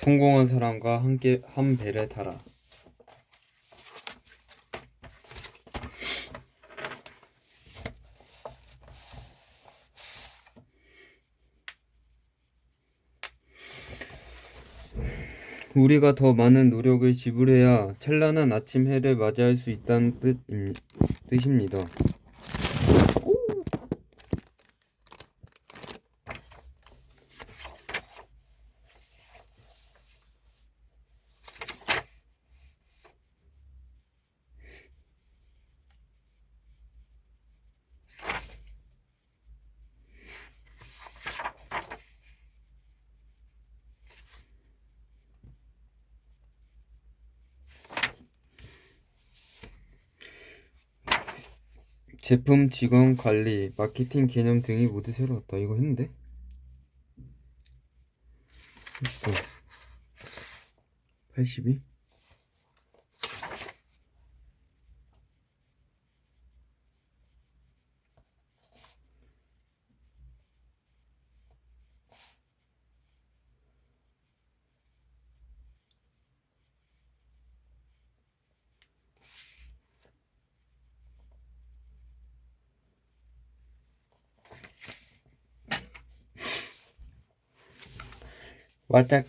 성공한 사람과 함께 한 배를 타라. 우리가 더 많은 노력을 지불해야 찬란한 아침 해를 맞이할 수 있다는 뜻입니다. 제품, 직원, 관리, 마케팅 개념 등이 모두 새로웠다. 이거 했는데? 82?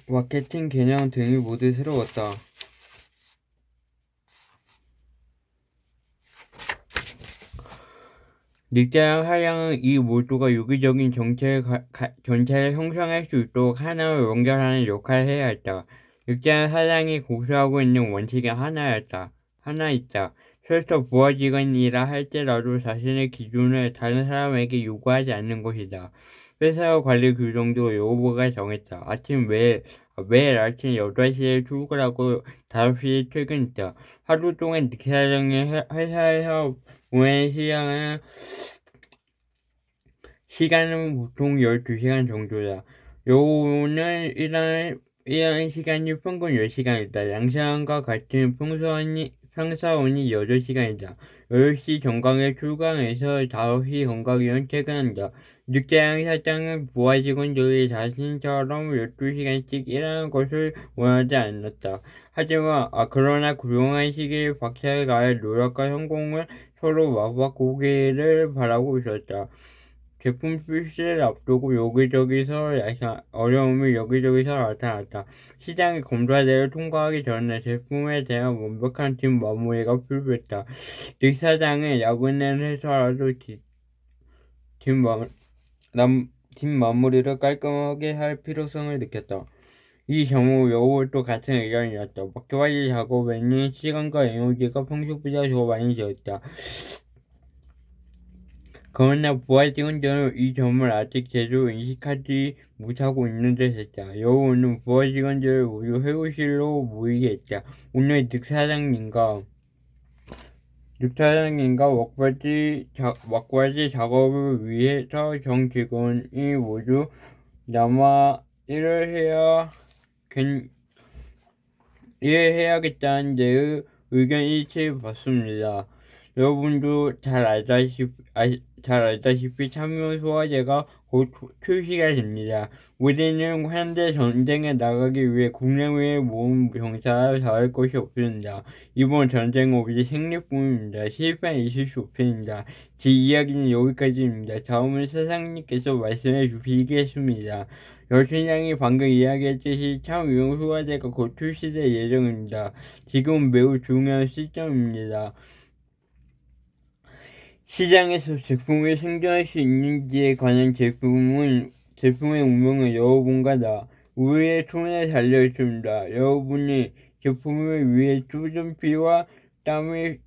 마케팅 개념 등이 모두 새로웠다. 닉자랑 하양은 이 모두가 유기적인 전체를 형성할 수 있도록 하나로 연결하는 역할을 해야 했다. 닉자랑 하양이 고수하고 있는 원칙이 하나있다. 설사 부하 직원이라 할지라도 자신의 기준을 다른 사람에게 요구하지 않는 것이다. 회사와 관리 규정도 여부가 정했다. 매일 아침 8시에 출근하고 5시에 퇴근했다. 하루 동안 닉 사장이 회사에서 보낸 시간은 보통 12시간 정도다. 여우는 일하는 시간이 평균 10시간이다. 양상과 같은 평사원이 8시간이다. 10시 정각에 출근해서 5시 정각이면 퇴근한다. 늑대양 사장은 부하 직원들이 자신처럼 12시간씩 일하는 것을 원하지 않았다. 그러나 그동안 시기에 박차에 가해 노력과 성공을 서로 맞바꾸기를 바라고 있었다. 제품 출시를 앞두고 어려움이 여기저기서 나타났다. 시장의 검사대를 통과하기 전에 제품에 대한 완벽한 팀 마무리가 필요했다. 닉 사장은 야근을 해서라도 팀 마무리를 깔끔하게 할 필요성을 느꼈다. 이 경우 여우도 같은 의견이었다. 마켓관리 작업에는 시간과 에너지가 평소보다 더 많이 들었다. 그러나 부하 직원들은 이 점을 아직 제대로 인식하지 못하고 있는 듯했다. 여우는 부하 직원들을 모두 회의실로 모이게 했다. 오늘 늑 사장님과 막바지 작업을 위해서 정 직원이 모두 남아 일을 해야겠다는 데의 의견 일치를 봤습니다. 여러분도 잘 알다시피 참여 소화제가 곧 출시가 됩니다. 우리는 현대 전쟁에 나가기 위해 국내외에 모은 병사를 다할 것이 없습니다. 이번 전쟁은 우리 생리뿐입니다. 실패는 있을 수 없습니다. 제 이야기는 여기까지입니다. 다음은 사장님께서 말씀해 주시겠습니다. 여신장이 방금 이야기했듯이 참 유용 소화제가 곧 출시될 예정입니다. 지금은 매우 중요한 시점입니다. 시장에서 제품을 생존할 수 있는지에 관한 제품의 운명은 여러분과 우리의 손에 달려 있습니다. 여러분이 제품을 위해 쏟은 피와 땀의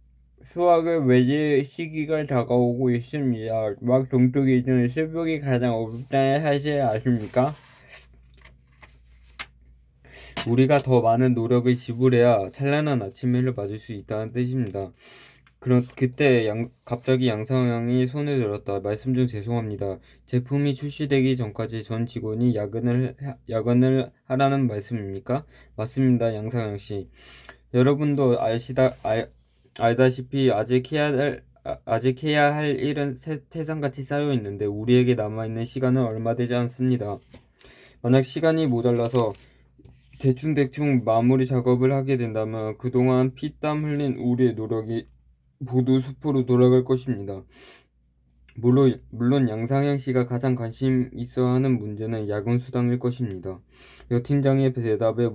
수확을 맺을 시기가 다가오고 있습니다. 막 동쪽이 전 새벽이 가장 어렵다는 사실을 아십니까? 우리가 더 많은 노력을 지불해야 찬란한 아침 해를 맞을 수 있다는 뜻입니다. 그때 갑자기 양상형이 손을 들었다. 말씀 중 죄송합니다. 제품이 출시되기 전까지 전 직원이 야근을 하라는 말씀입니까? 맞습니다, 양상형 씨. 여러분도 알다시피 아직 해야 할 일은 태산같이 쌓여 있는데 우리에게 남아있는 시간은 얼마 되지 않습니다. 만약 시간이 모자라서 대충대충 마무리 작업을 하게 된다면 그동안 피땀 흘린 우리의 노력이 모두 수포로 돌아갈 것입니다. 물론 양상형 씨가 가장 관심 있어 하는 문제는 야근 수당일 것입니다. 여 팀장의 대답에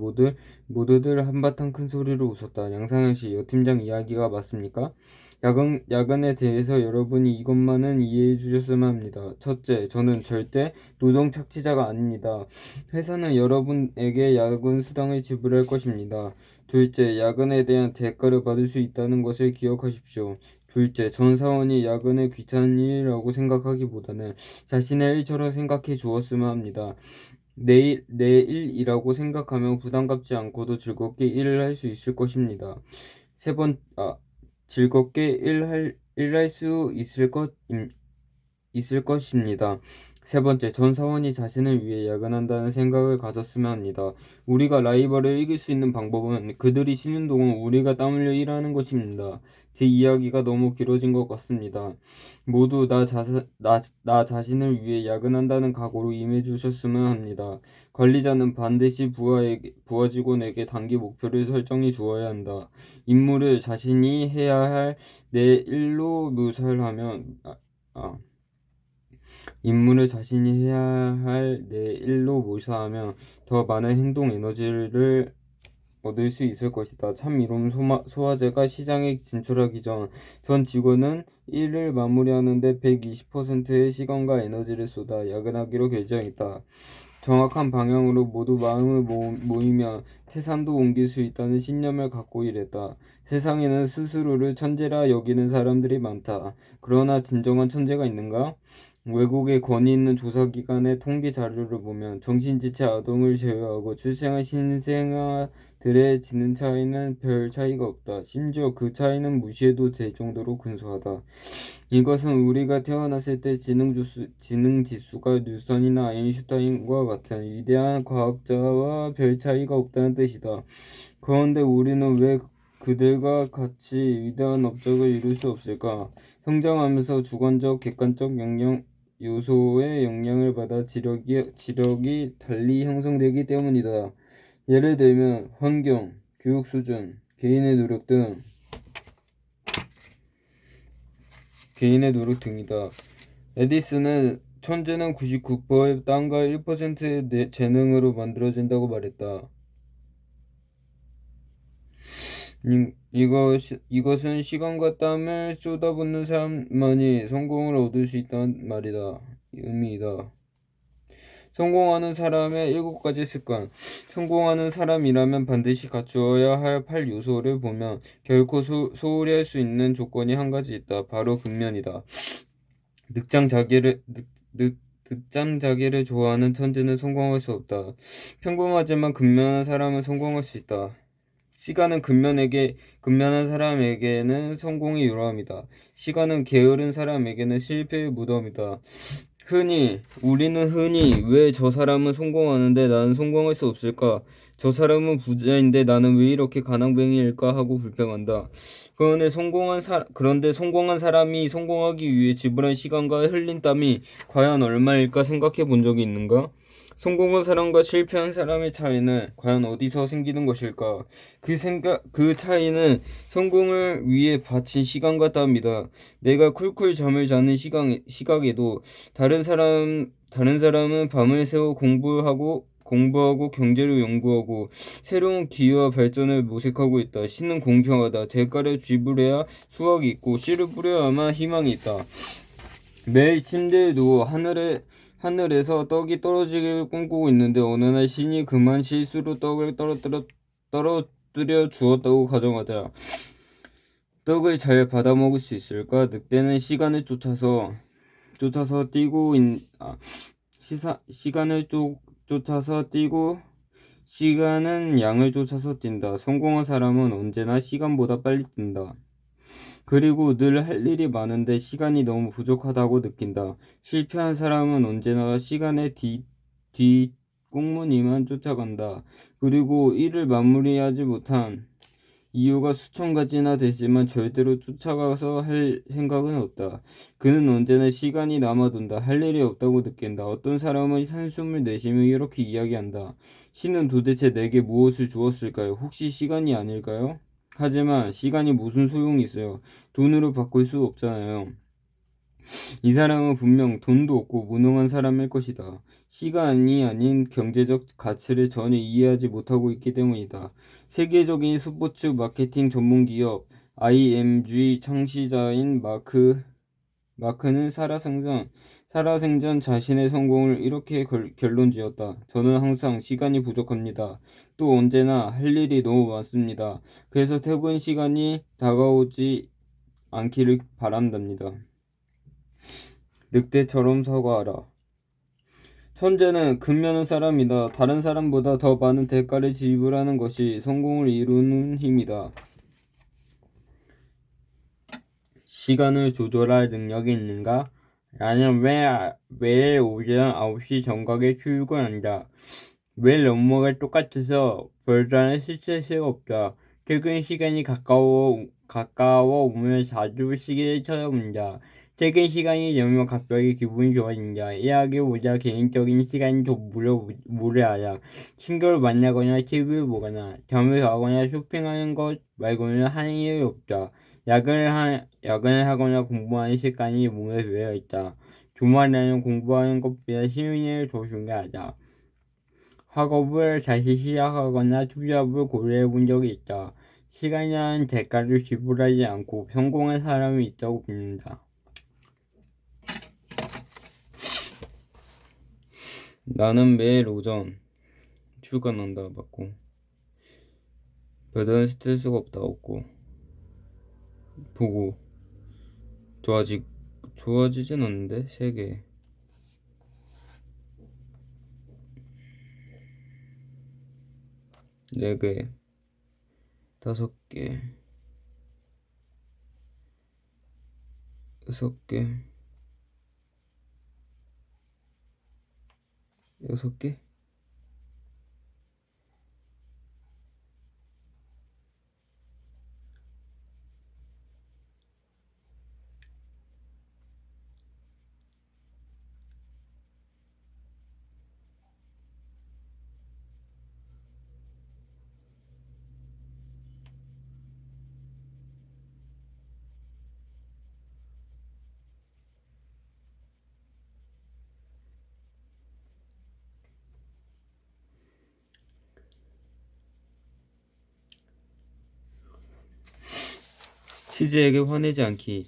모두들 한바탕 큰 소리로 웃었다. 양상형 씨, 여 팀장 이야기가 맞습니까? 야근에 대해서 여러분이 이것만은 이해해 주셨으면 합니다. 첫째, 저는 절대 노동 착취자가 아닙니다. 회사는 여러분에게 야근 수당을 지불할 것입니다. 둘째, 야근에 대한 대가를 받을 수 있다는 것을 기억하십시오. 둘째, 전 사원이 야근을 귀찮은 일이라고 생각하기보다는 자신의 일처럼 생각해 주었으면 합니다. 내 일이라고 생각하면 부담 갖지 않고도 즐겁게 일을 할 수 있을 것입니다. 즐겁게 일할 수 있을 것입니다. 세 번째, 전 사원이 자신을 위해 야근한다는 생각을 가졌으면 합니다. 우리가 라이벌을 이길 수 있는 방법은 그들이 쉬는 동안 우리가 땀 흘려 일하는 것입니다. 제 이야기가 너무 길어진 것 같습니다. 모두 나 자신을 위해 야근한다는 각오로 임해 주셨으면 합니다. 관리자는 반드시 부하 직원에게 단기 목표를 설정해 주어야 한다. 임무를 자신이 해야 할 내 일로 묘사하면 임무를 자신이 해야 할 내 일로 묘사하면 더 많은 행동 에너지를 얻을 수 있을 것이다. 참 이론 소화제가 시장에 진출하기 전 직원은 일을 마무리하는 데 120%의 시간과 에너지를 쏟아 야근하기로 결정했다. 정확한 방향으로 모두 마음을 모이며 태산도 옮길 수 있다는 신념을 갖고 일했다. 세상에는 스스로를 천재라 여기는 사람들이 많다. 그러나 진정한 천재가 있는가? 외국의 권위 있는 조사기관의 통계 자료를 보면 정신지체 아동을 제외하고 출생한 신생아들의 지능 차이는 별 차이가 없다. 심지어 그 차이는 무시해도 될 정도로 근소하다. 이것은 우리가 태어났을 때 지능 지수가 뉴턴이나 아인슈타인과 같은 위대한 과학자와 별 차이가 없다는 뜻이다. 그런데 우리는 왜 그들과 같이 위대한 업적을 이룰 수 없을까? 성장하면서 주관적, 객관적 요소의 영향을 받아 지력이 달리 형성되기 때문이다. 예를 들면 환경, 교육 수준, 개인의 노력 등이다. 에디슨은 천재는 99%의 땀과 1%의 재능으로 만들어진다고 말했다. 이것은 시간과 땀을 쏟아붓는 사람만이 성공을 얻을 수 있다는 의미이다. 성공하는 사람의 7가지 습관. 성공하는 사람이라면 반드시 갖추어야 할 8요소를 보면 결코 소홀히 할 수 있는 조건이 한 가지 있다. 바로 근면이다. 늦잠 자기를 좋아하는 천재는 성공할 수 없다. 평범하지만 근면한 사람은 성공할 수 있다. 시간은 근면한 사람에게는 성공의 유람이다. 시간은 게으른 사람에게는 실패의 무덤이다. 우리는 흔히 왜 저 사람은 성공하는데 나는 성공할 수 없을까? 저 사람은 부자인데 나는 왜 이렇게 가난뱅이일까 하고 불평한다. 그런데 성공한 사람이 성공하기 위해 지불한 시간과 흘린 땀이 과연 얼마일까 생각해 본 적이 있는가? 성공한 사람과 실패한 사람의 차이는 과연 어디서 생기는 것일까? 그 차이는 성공을 위해 바친 시간과 땀이다. 내가 쿨쿨 잠을 자는 시각에도 다른 사람은 밤을 새워 공부하고 경제를 연구하고 새로운 기회와 발전을 모색하고 있다. 신은 공평하다. 대가를 지불해야 수확이 있고 씨를 뿌려야만 희망이 있다. 매일 침대에 누워 하늘에서 떡이 떨어지기를 꿈꾸고 있는데 어느 날 신이 그만 실수로 떡을 떨어뜨려 주었다고 가정하자. 떡을 잘 받아먹을 수 있을까? 늑대는 시간을 쫓아서 뛰고 시간을 뛰고 시간은 양을 쫓아서 뛴다. 성공한 사람은 언제나 시간보다 빨리 뛴다. 그리고 늘 할 일이 많은데 시간이 너무 부족하다고 느낀다. 실패한 사람은 언제나 시간의 뒷공무니만 쫓아간다. 그리고 일을 마무리하지 못한 이유가 수천 가지나 되지만 절대로 쫓아가서 할 생각은 없다. 그는 언제나 시간이 남아돈다. 할 일이 없다고 느낀다. 어떤 사람은 한숨을 내쉬며 이렇게 이야기한다. 신은 도대체 내게 무엇을 주었을까요? 혹시 시간이 아닐까요? 하지만 시간이 무슨 소용이 있어요. 돈으로 바꿀 수 없잖아요. 이 사람은 분명 돈도 없고 무능한 사람일 것이다. 시간이 아닌 경제적 가치를 전혀 이해하지 못하고 있기 때문이다. 세계적인 스포츠 마케팅 전문 기업 IMG 창시자인 마크는 살아생전 자신의 성공을 이렇게 결론지었다. 저는 항상 시간이 부족합니다. 또 언제나 할 일이 너무 많습니다. 그래서 퇴근 시간이 다가오지 않기를 바란답니다. 늑대처럼 사과하라. 천재는 근면한 사람이다. 다른 사람보다 더 많은 대가를 지불하는 것이 성공을 이루는 힘이다. 시간을 조절할 능력이 있는가? 나는 매일 오전 9시 정각에 출근한다. 매일 업무가 똑같아서 별다른 스트레스가 없다. 퇴근 시간이 가까워 오면 자주 시계를 쳐다본다. 퇴근 시간이 되면 갑자기 기분이 좋아진다. 일하기보다 개인적인 시간이 더 무료하다. 친구를 만나거나 TV를 보거나 잠을 자거나 쇼핑하는 것 말고는 하는 일이 없다. 야근을 하거나 공부하는 습관이 몸에 배어 있다. 주말에는 공부하는 것보다 쉬는 일을 더 중요하다. 학업을 다시 시작하거나 투잡을 고려해 본 적이 있다. 시간이라는 대가를 지불하지 않고 성공한 사람이 있다고 봅니다. 나는 매일 오전 출근한다. 맞고 별다른 스트레스가 없고 보고 좋아지진 않는데 3개 4개 5개 6개 6개 치즈에게 화내지 않기.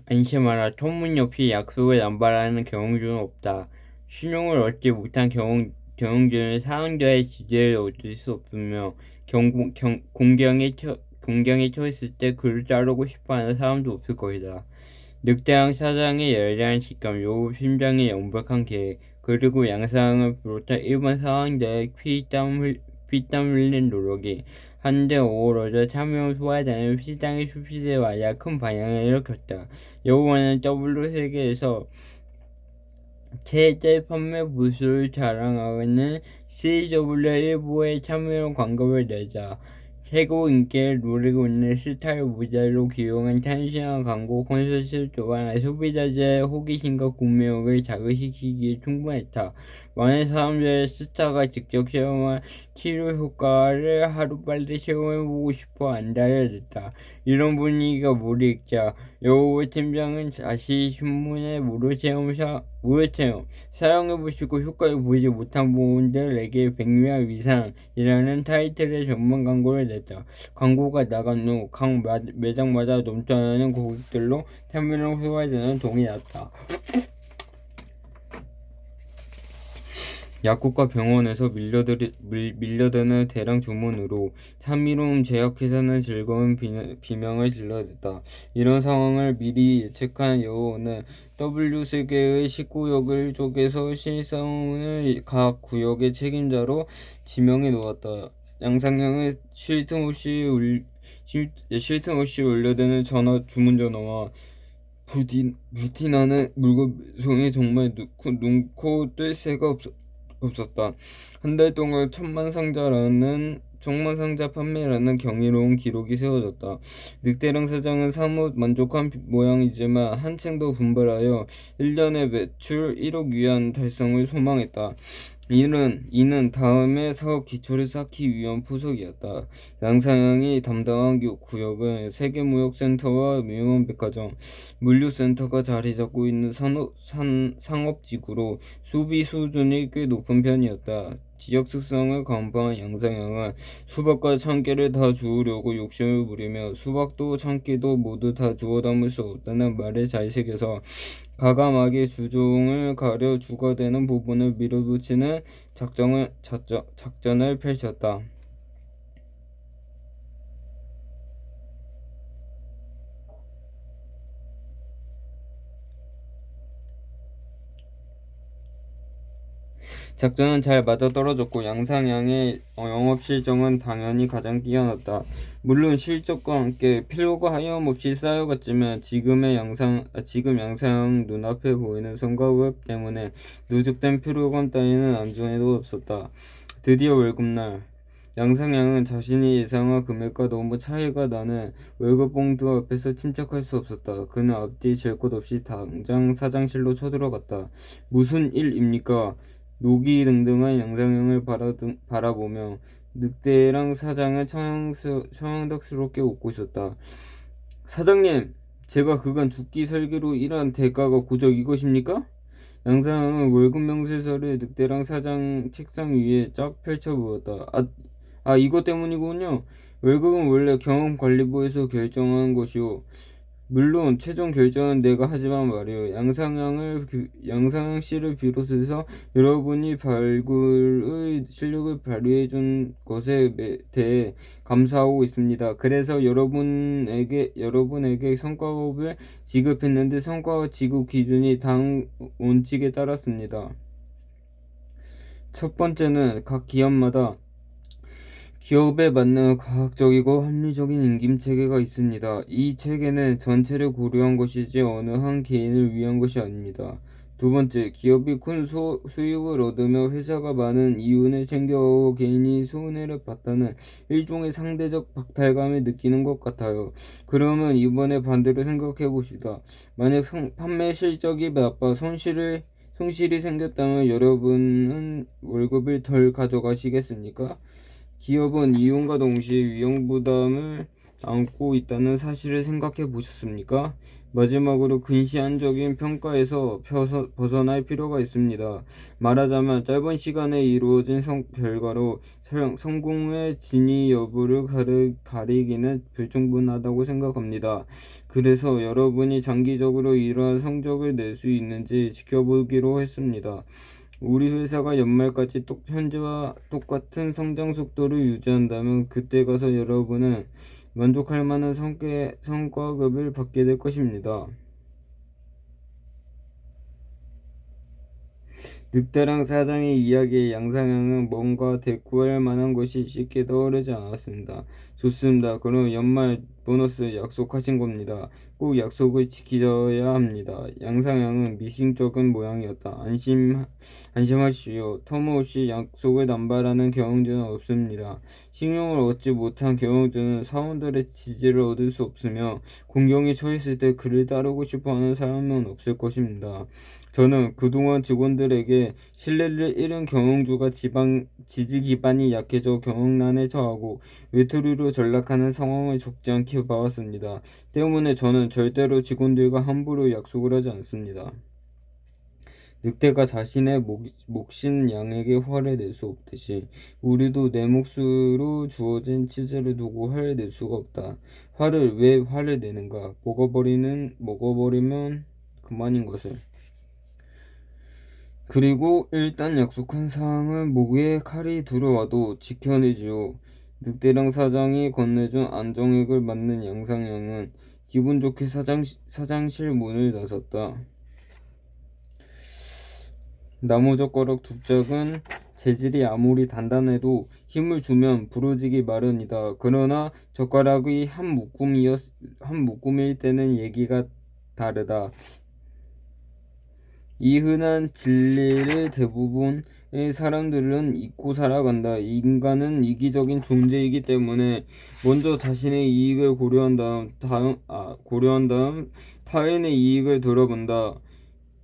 안심하라. 터무니없이 약속을 남발하는 경영주는 없다. 신용을 얻지 못한 경영주는 사람들의 지지를 얻을 수 없으며 공경에 처했을 때 그를 자르고 싶어하는 사람도 없을 것이다. 늑대왕 사장의 열렬한 직감, 요업 심장의 완벽한 계획, 그리고 양상을 비롯한 일반 상황들의 피땀 흘린 노력이 한데 어우러져 참여한 소화자는 시장의 숲시대에 맞아 큰 반향을 일으켰다. 여호와는 W 세계에서 최대 판매 부수를 자랑하는 CW1부에 참여한 광고를 내자 최고 인기를 노리고 있는 스타일 모델로 기용한 탄신한 광고 콘서트 또한 소비자들의 호기심과 구매욕을 자극시키기에 충분했다. 많은 사람들의 스타가 직접 체험한 치료 효과를 하루빨리 체험해보고 싶어 안달했다. 이런 분위기가 무르익자 여호 팀장은 다시 신문에 무료 체험 사용해보시고 효과를 보지 못한 분들에게 100명 이상이라는 타이틀의 전문 광고를 냈다. 광고가 나간 후 각 매장마다 넘쳐나는 고객들로 참여한 소화자는 동이 났다. 약국과 병원에서 밀려드는 대량 주문으로 참이로움 제약회사는 즐거운 비명을 질러댔다. 이런 상황을 미리 예측한 여호는 W세계의 19역을 쪼개서 실상을 각 구역의 책임자로 지명해 놓았다. 양상형은 쉴 틈 없이 울려대는 주문 전화와 부티나는 물건 배송에 정말 눈코 뜰 새가 없었다. 한 달 동안 천만 상자라는 총무상자 판매라는 경이로운 기록이 세워졌다. 늑대랑 사장은 사뭇 만족한 모양이지만 한층 더 분발하여 1년의 매출 1억 위안 달성을 소망했다. 이는 다음에 사업 기초를 쌓기 위한 포석이었다. 양상형이 담당한 구역은 세계무역센터와 민원백화점, 물류센터가 자리 잡고 있는 상업지구로 수비 수준이 꽤 높은 편이었다. 지역 특성을 간파한 양상형은 수박과 참깨를 다 주우려고 욕심을 부리며 수박도 참깨도 모두 다 주워 담을 수 없다는 말을 잘 새겨서 과감하게 주종을 가려 주가 되는 부분을 밀어붙이는 작전을 펼쳤다. 작전은 잘 맞아떨어졌고 양상향의 영업실적은 당연히 가장 뛰어났다. 물론 실적과 함께 필요가 하염없이 쌓여갔지만 지금 양상향 눈앞에 보이는 성과급 때문에 누적된 피로감 따위는 안중에도 없었다. 드디어 월급날 양상향은 자신이 예상한 금액과 너무 차이가 나는 월급 봉투 앞에서 침착할 수 없었다. 그는 앞뒤 잴 것 없이 당장 사장실로 쳐들어갔다. 무슨 일입니까? 녹이 등등한 양상형을 바라보며 늑대랑 사장은 처형덕스럽게 웃고 있었다. 사장님, 제가 그간 죽기 살기로 일한 대가가 고작 이것입니까? 양상형은 월급 명세서를 늑대랑 사장 책상 위에 쫙 펼쳐 보였다. 이것 때문이군요. 월급은 원래 경험관리부에서 결정하는 것이오. 물론 최종 결정은 내가 하지만 말이오. 양상향 씨를 비롯해서 여러분이 발굴의 실력을 발휘해 준 것에 대해 감사하고 있습니다. 그래서 여러분에게 성과급을 지급했는데 성과 지급 기준이 다음 원칙에 따랐습니다. 첫 번째는 각 기업마다 기업에 맞는 과학적이고 합리적인 임금 체계가 있습니다. 이 체계는 전체를 고려한 것이지 어느 한 개인을 위한 것이 아닙니다. 두 번째, 기업이 큰 수익을 얻으며 회사가 많은 이윤을 챙겨오고 개인이 손해를 봤다는 일종의 상대적 박탈감을 느끼는 것 같아요. 그러면 이번에 반대로 생각해 봅시다. 만약 판매 실적이 나빠 손실이 생겼다면 여러분은 월급을 덜 가져가시겠습니까? 기업은 이윤과 동시에 위험 부담을 안고 있다는 사실을 생각해 보셨습니까? 마지막으로 근시안적인 평가에서 벗어날 필요가 있습니다. 말하자면 짧은 시간에 이루어진 결과로 성공의 진위 여부를 가리기는 불충분하다고 생각합니다. 그래서 여러분이 장기적으로 이러한 성적을 낼 수 있는지 지켜보기로 했습니다. 우리 회사가 연말까지 현재와 똑같은 성장 속도를 유지한다면 그때 가서 여러분은 만족할 만한 성과급을 받게 될 것입니다. 늑대랑 사장의 이야기에 양상향은 뭔가 대꾸할 만한 것이 쉽게 떠오르지 않았습니다. 좋습니다. 그럼 연말 보너스 약속하신 겁니다. 꼭 약속을 지켜야 합니다. 양상향은 미심쩍은 모양이었다. 안심하시오. 터무없이 약속을 남발하는 경영진은 없습니다. 신용을 얻지 못한 경영진은 사원들의 지지를 얻을 수 없으며 공경에 처했을 때 그를 따르고 싶어하는 사람은 없을 것입니다. 저는 그동안 직원들에게 신뢰를 잃은 경영주가 지지 기반이 약해져 경영난에 처하고 외톨이로 전락하는 상황을 적지 않게 봐왔습니다. 때문에 저는 절대로 직원들과 함부로 약속을 하지 않습니다. 늑대가 자신의 몫인 양에게 화를 낼 수 없듯이 우리도 내 몫으로 주어진 치즈를 두고 화를 낼 수가 없다. 왜 화를 내는가? 먹어버리면 그만인 것을. 그리고 일단 약속한 사항은 목에 칼이 들어와도 지켜내지요. 늑대랑 사장이 건네준 안정액을 맞는 양상형은 기분 좋게 사장실 문을 나섰다. 나무젓가락 두 짝은 재질이 아무리 단단해도 힘을 주면 부러지기 마련이다. 그러나 젓가락이 한 묶음일 때는 얘기가 다르다. 이 흔한 진리를 대부분의 사람들은 잊고 살아간다. 인간은 이기적인 존재이기 때문에 먼저 자신의 이익을 고려한 다음 타인의 이익을 들어본다.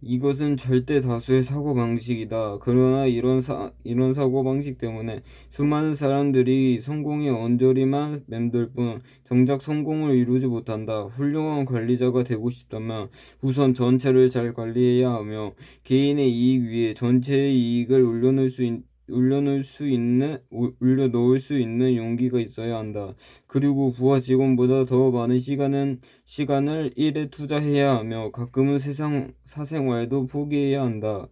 이것은 절대 다수의 사고방식이다. 그러나 이런 사고방식 때문에 수많은 사람들이 성공의 언저리만 맴돌 뿐 정작 성공을 이루지 못한다. 훌륭한 관리자가 되고 싶다면 우선 전체를 잘 관리해야 하며 개인의 이익 위에 전체의 이익을 올려놓을 수 있는 용기가 있어야 한다. 그리고 부하 직원보다 더 많은 시간을 일에 투자해야 하며 가끔은 사생활도 포기해야 한다.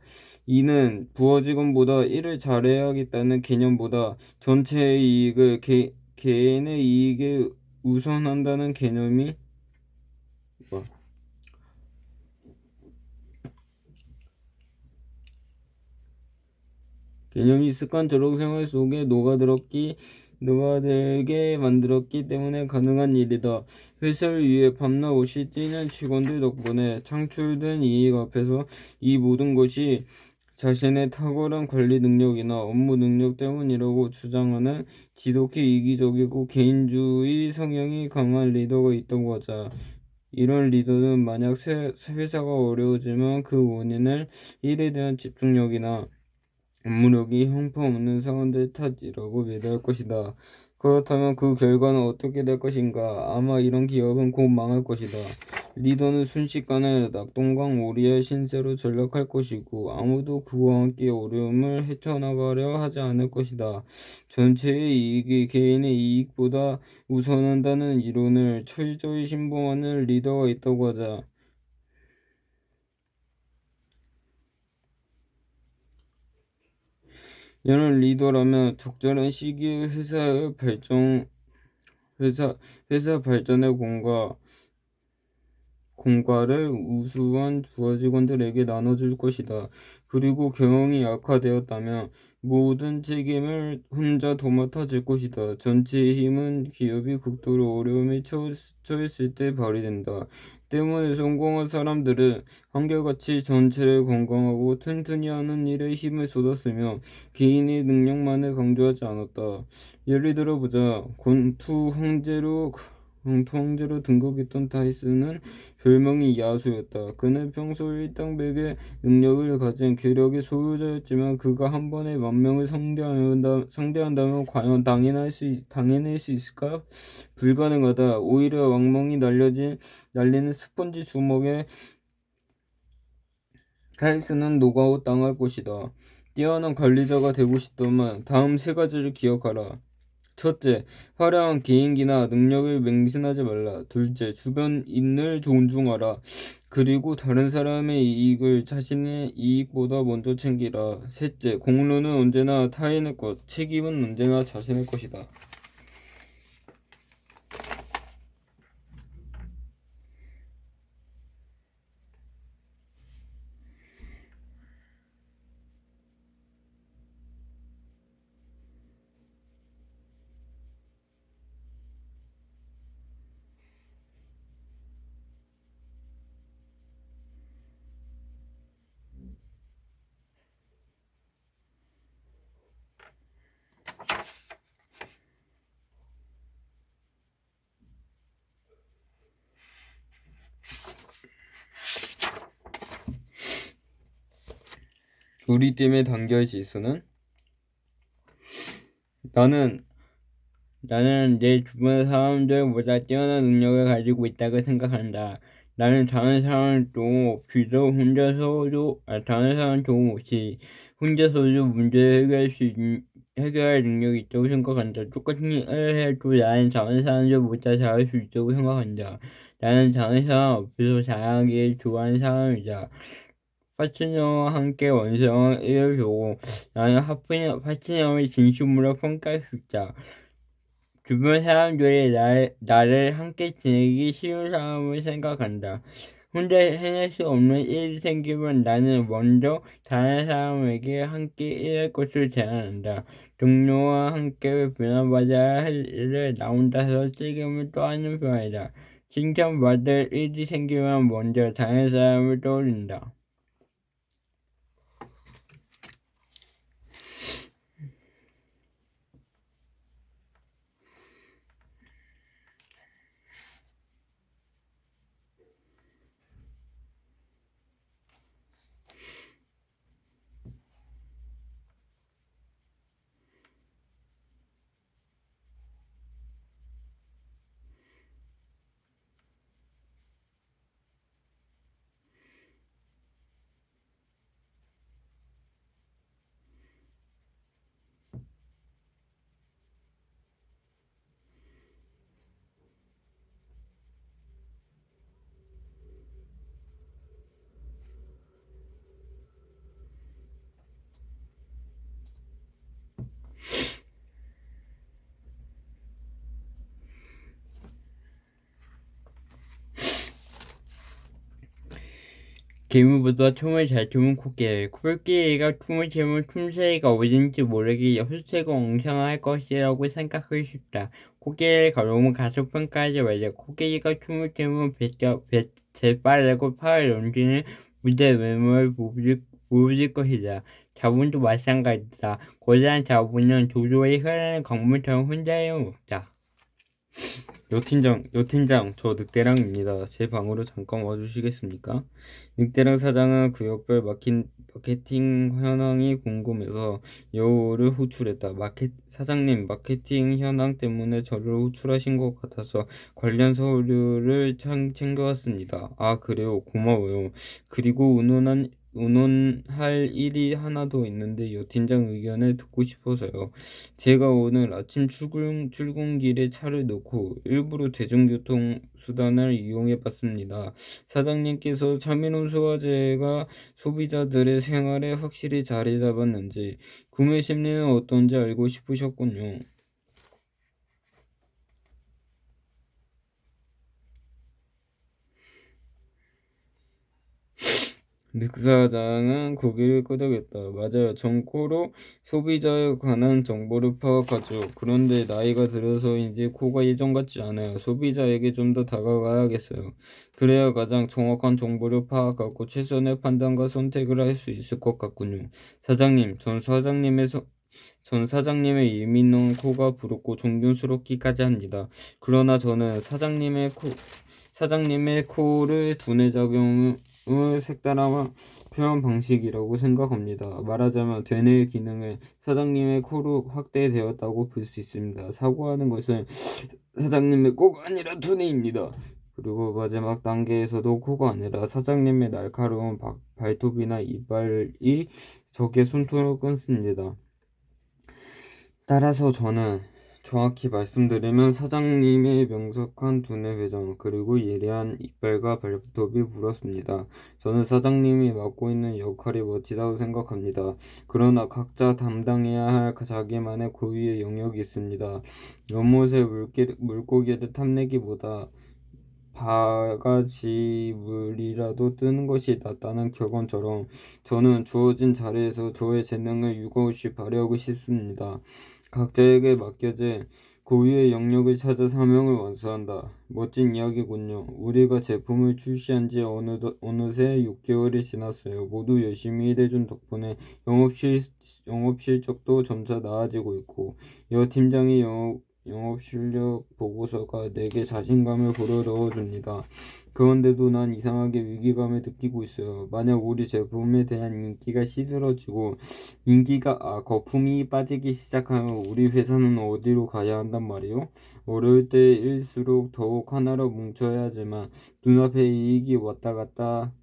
이는 부하 직원보다 일을 잘해야겠다는 개념보다 전체의 이익을 개인의 이익에 우선한다는 뭐, 개념이 습관적으로 생활 속에 녹아들게 만들었기 때문에 가능한 일이다. 회사를 위해 밤낮 없이 뛰는 직원들 덕분에 창출된 이익 앞에서 이 모든 것이 자신의 탁월한 관리 능력이나 업무 능력 때문이라고 주장하는 지독히 이기적이고 개인주의 성향이 강한 리더가 있다고 하자. 이런 리더는 만약 회사가 어려워지면 그 원인을 일에 대한 집중력이나 업무력이 형편없는 사원들 탓이라고 매도할 것이다. 그렇다면 그 결과는 어떻게 될 것인가? 아마 이런 기업은 곧 망할 것이다. 리더는 순식간에 낙동강 오리알 신세로 전락할 것이고 아무도 그와 함께 어려움을 헤쳐나가려 하지 않을 것이다. 전체의 이익이 개인의 이익보다 우선한다는 이론을 철저히 신봉하는 리더가 있다고 하자. 이런 리더라면 적절한 시기에 회사 발전의 공과를 우수한 부하 직원들에게 나눠줄 것이다. 그리고 경영이 악화되었다면 모든 책임을 혼자 도맡아질 것이다. 전체의 힘은 기업이 극도로 어려움에 처했을 때 발휘된다. 때문에 성공한 사람들은 한결같이 전체를 건강하고 튼튼히 하는 일에 힘을 쏟았으며 개인의 능력만을 강조하지 않았다. 예를 들어보자. 권투 황제로 등극했던 타이슨은 별명이 야수였다. 그는 평소 일당백의 능력을 가진 괴력의 소유자였지만 그가 한 번에 만 명을 상대한다면 과연 당해낼 수 있을까? 불가능하다. 오히려 왕멍이 날리는 스펀지 주먹에 타이슨은 노가웃 당할 것이다. 뛰어난 관리자가 되고 싶다면 다음 세 가지를 기억하라. 첫째, 화려한 개인기나 능력을 맹신하지 말라. 둘째, 주변인을 존중하라. 그리고 다른 사람의 이익을 자신의 이익보다 먼저 챙기라. 셋째, 공로는 언제나 타인의 것, 책임은 언제나 자신의 것이다. 우리 팀의 단결 지수는 나는 내 주변 사람들보다 뛰어난 능력을 가지고 있다고 생각한다. 나는 다른 사람 도움 없이 혼자서도 문제를 해결할 능력이 있다고 생각한다. 똑같은 일을 해도 나는 다른 사람들보다 잘할 수 있다고 생각한다. 나는 다른 사람 앞에서 잘하기를 좋아하는 사람이다. 파트너와 함께 완성한 일을 보고 나는 파트너의 진심으로 평가할 수 있다. 주변 사람들이 나를 함께 지내기 쉬운 사람을 생각한다. 혼자 해낼 수 없는 일이 생기면 나는 먼저 다른 사람에게 함께 일할 것을 제안한다. 동료와 함께 분담받아야 할 일을 나 혼자서 책임을 떠안는 편이다. 칭찬받을 일이 생기면 먼저 다른 사람을 떠올린다. 개미보다 춤을 잘 추는 코끼리. 코끼리가 춤을 추면 춤새가 어딘지 모르게 헛새가 엉성할 것이라고 생각하기 쉽다. 코끼리가 너무 가속평가하지 말자. 코끼리가 춤을 추면 재빠르고 팔을 넘기는 무대 외모를 보여줄 것이다. 자본도 마찬가지다. 거대한 자본은 조조의 흐르는 강물처럼 혼자 헤엄없다. 여 팀장, 저 늑대랑입니다. 제 방으로 잠깐 와주시겠습니까? 늑대랑 사장은 구역별 마케팅 현황이 궁금해서 여우를 호출했다. 사장님, 마케팅 현황 때문에 저를 호출하신 것 같아서 관련 서류를 챙겨왔습니다. 아, 그래요? 고마워요. 그리고 의논할 일이 하나 더 있는데 여 팀장 의견을 듣고 싶어서요. 제가 오늘 아침 출근길에 차를 놓고 일부러 대중교통 수단을 이용해 봤습니다. 사장님께서 참이론 소화제가 소비자들의 생활에 확실히 자리 잡았는지 구매 심리는 어떤지 알고 싶으셨군요. 늑 사장은 고개를 끄덕였다. 맞아요. 정코로 소비자에 관한 정보를 파악하죠. 그런데 나이가 들어서인지 코가 예전 같지 않아요. 소비자에게 좀 더 다가가야겠어요. 그래야 가장 정확한 정보를 파악하고 최선의 판단과 선택을 할 수 있을 것 같군요. 사장님, 전 사장님의 예민한 코가 부럽고 존경스럽기까지 합니다. 그러나 저는 사장님의 코를 두뇌 작용을 색다른 표현 방식이라고 생각합니다. 말하자면 되뇌의 기능을 사장님의 코로 확대되었다고 볼 수 있습니다. 사고하는 것은 사장님의 코가 아니라 두뇌입니다. 그리고 마지막 단계에서도 코가 아니라 사장님의 날카로운 발톱이나 이빨이 적의 손톱을 끊습니다. 따라서 저는 정확히 말씀드리면 사장님의 명석한 두뇌 회전 그리고 예리한 이빨과 발톱이 부럽습니다. 저는 사장님이 맡고 있는 역할이 멋지다고 생각합니다. 그러나 각자 담당해야 할 자기만의 고유의 영역이 있습니다. 연못에 물고기를 탐내기보다 바가지물이라도 뜨는 것이 낫다는 격언처럼 저는 주어진 자리에서 저의 재능을 유감없이 발휘하고 싶습니다. 각자에게 맡겨진 고유의 영역을 찾아 사명을 완수한다. 멋진 이야기군요. 우리가 제품을 출시한 지 어느새 6개월이 지났어요. 모두 열심히 일해준 덕분에 영업 실적도 점차 나아지고 있고 여 팀장의 영업 실력 보고서가 내게 자신감을 불어넣어줍니다. 그런데도 난 이상하게 위기감을 느끼고 있어요. 만약 우리 제품에 대한 인기가 시들어지고 거품이 빠지기 시작하면 우리 회사는 어디로 가야 한단 말이요? 어려울 때일수록 더욱 하나로 뭉쳐야 하지만 눈앞에 이익이 왔다 갔다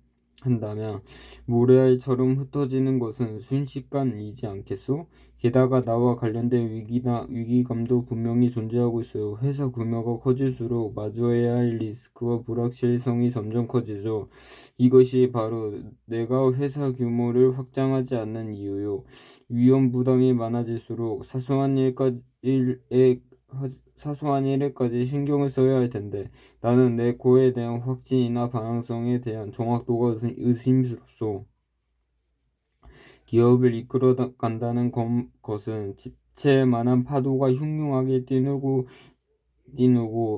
한다면 모래알처럼 흩어지는 것은 순식간이지 않겠소? 게다가 나와 관련된 위기감도 분명히 존재하고 있어요. 회사 규모가 커질수록 마주해야 할 리스크와 불확실성이 점점 커지죠. 이것이 바로 내가 회사 규모를 확장하지 않는 이유요. 위험 부담이 많아질수록 사소한 일에까지 신경을 써야 할 텐데 나는 내 고에 대한 확신이나 방향성에 대한 정확도가 의심스럽소. 기업을 이끌어 간다는 것은 집채만한 파도가 흉흉하게 뛰누고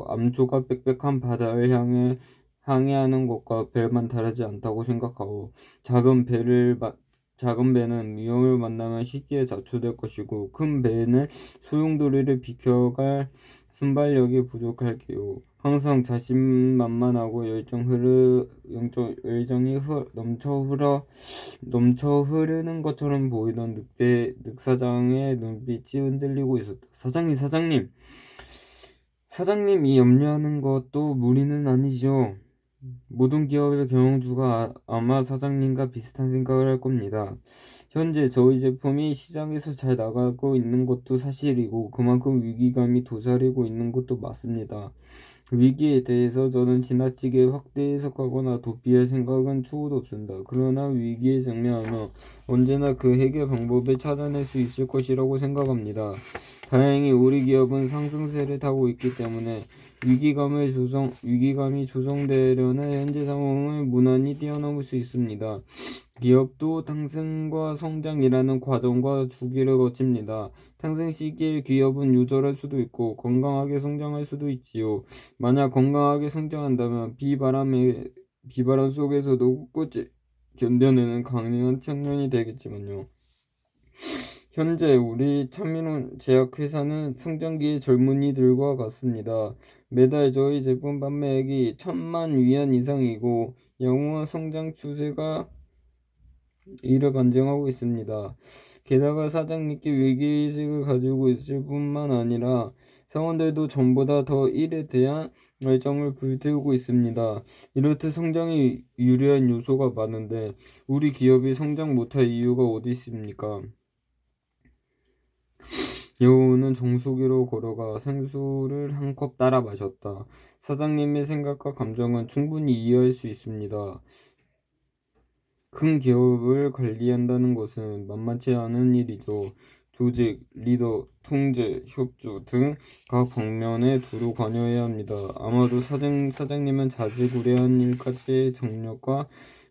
암초가 빽빽한 바다를 항해하는 것과 별반 다르지 않다고 생각하고 작은 배는 위험을 만나면 쉽게 자초될 것이고 큰 배는 소용돌이를 비켜갈 순발력이 부족할게요. 항상 자신만만하고 열정이 넘쳐 흐르는 것처럼 보이던 늑 사장의 눈빛이 흔들리고 있었다. 사장님, 사장님이 염려하는 것도 무리는 아니죠. 모든 기업의 경영주가 아마 사장님과 비슷한 생각을 할 겁니다. 현재 저희 제품이 시장에서 잘 나가고 있는 것도 사실이고 그만큼 위기감이 도사리고 있는 것도 맞습니다. 위기에 대해서 저는 지나치게 확대 해석하거나 도피할 생각은 추호도 없습니다. 그러나 위기에 직면하면 언제나 그 해결 방법을 찾아낼 수 있을 것이라고 생각합니다. 다행히 우리 기업은 상승세를 타고 있기 때문에 위기감이 조성되려는 현재 상황을 무난히 뛰어넘을 수 있습니다. 기업도 탕생과 성장이라는 과정과 주기를 거칩니다. 탕생 시기에 기업은 요절할 수도 있고 건강하게 성장할 수도 있지요. 만약 건강하게 성장한다면 비바람 속에서도 꿋꿋이 견뎌내는 강인한 청년이 되겠지만요. 현재 우리 참미론 제약회사는 성장기의 젊은이들과 같습니다. 매달 저희 제품 판매액이 1,000만 위안 이상이고 양호한 성장 추세가 이를 반증하고 있습니다. 게다가 사장님께 위기의식을 가지고 있을 뿐만 아니라 사원들도 전보다 더 일에 대한 열정을 불태우고 있습니다. 이렇듯 성장에 유리한 요소가 많은데 우리 기업이 성장 못할 이유가 어디 있습니까? 여우는 정수기로 걸어가 생수를 한 컵 따라 마셨다. 사장님의 생각과 감정은 충분히 이해할 수 있습니다. 큰 기업을 관리한다는 것은 만만치 않은 일이죠. 조직, 리더, 통제, 협조 등 각 방면에 두루 관여해야 합니다. 아마도 사장님은 자질구레한 일까지의 정력과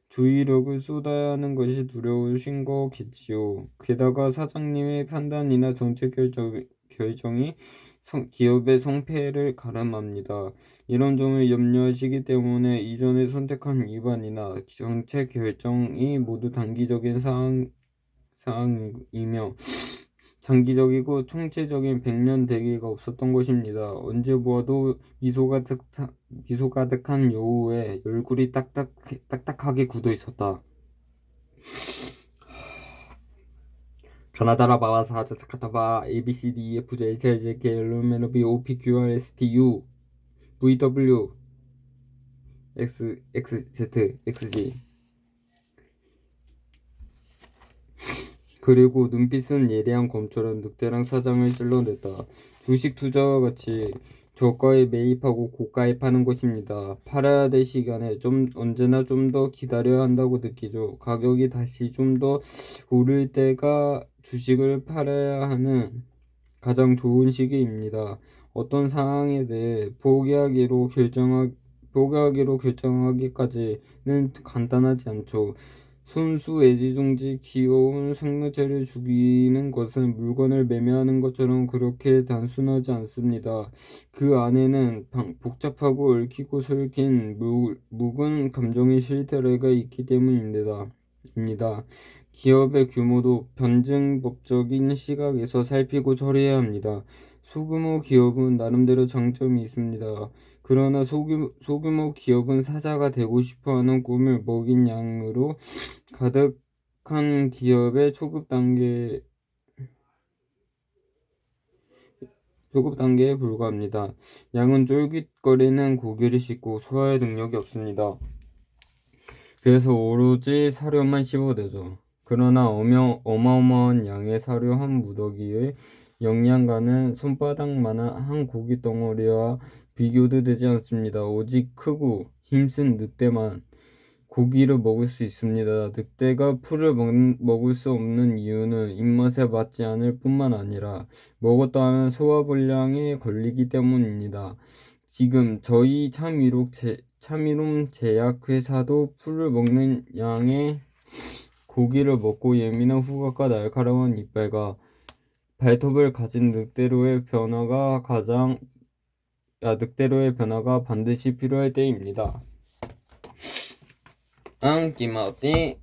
주의력을 쏟아야 하는 것이 두려우신 거겠지요. 게다가 사장님의 판단이나 정책 결정이 기업의 성패를 가름합니다. 이런 점을 염려하시기 때문에 이전에 선택한 위반이나 정책 결정이 모두 단기적인 사항이며 장기적이고 총체적인 백년 대계가 없었던 것입니다. 언제 보아도 미소 가득한 여우의 얼굴이 딱딱하게 굳어 있었다. 가나다라 바와 사자 차카타바 ABCDEFGHIJK LMNOP OPQRSTU VW XXZ XG. 그리고 눈빛은 예리한 검처럼 늑대랑 사장을 찔러냈다. 주식 투자와 같이 저가에 매입하고 고가에 파는 것입니다. 팔아야 될 시간에 언제나 좀 더 기다려야 한다고 느끼죠. 가격이 다시 좀 더 오를 때가 주식을 팔아야 하는 가장 좋은 시기입니다. 어떤 상황에 대해 포기하기로 결정하기까지는 간단하지 않죠. 순수 애지중지 귀여운 생물체를 죽이는 것은 물건을 매매하는 것처럼 그렇게 단순하지 않습니다. 그 안에는 복잡하고 얽히고 설킨 묵은 감정의 실태가 있기 때문입니다. 기업의 규모도 변증법적인 시각에서 살피고 처리해야 합니다. 소규모 기업은 나름대로 장점이 있습니다. 그러나 소규모 기업은 사자가 되고 싶어하는 꿈을 먹인 양으로 가득한 기업의 초급 단계에 불과합니다. 양은 쫄깃거리는 고기를 씹고 소화할 능력이 없습니다. 그래서 오로지 사료만 씹어내죠. 그러나 어마어마한 양의 사료 한 무더기의 영양가는 손바닥만한 한 고기 덩어리와 비교도 되지 않습니다. 오직 크고 힘센 늑대만 고기를 먹을 수 있습니다. 늑대가 풀을 먹을 수 없는 이유는 입맛에 맞지 않을 뿐만 아니라 먹었다 하면 소화불량에 걸리기 때문입니다. 지금 저희 참이롬 제약회사도 풀을 먹는 양의 고기를 먹고 예민한 후각과 날카로운 이빨과 발톱을 가진 늑대로의 변화가 반드시 필요할 때입니다. 안기마띠